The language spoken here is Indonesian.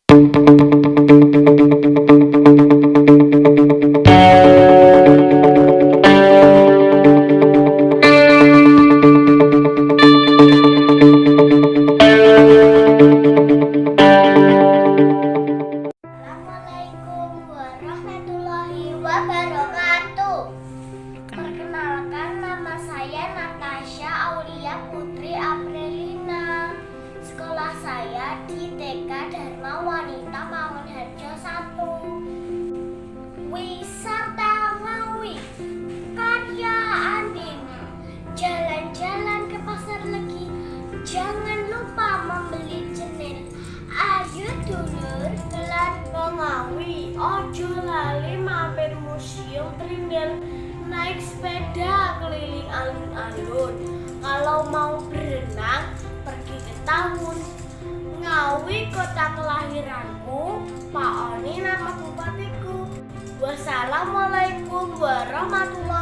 Assalamualaikum warahmatullahi wabarakatuh. Perkenalkan, nama saya Natasha Aulia Putri Aprilina. Sekolah saya di TK Dharma Wanita Mangunharjo 1. Wisata Ngawi, karya Andin. Jalan-jalan ke pasar Legi, jangan lupa membeli cenil. Ayo dulur kelan Ngawi, ojo lali mampir museum Trinil. Naik sepeda keliling alun-alun. Kalau mau berenang, pergi ke Tawun. Ngawi kota kelahiranku, Pak Oni nama bupatiku. Wassalamualaikum warahmatullahi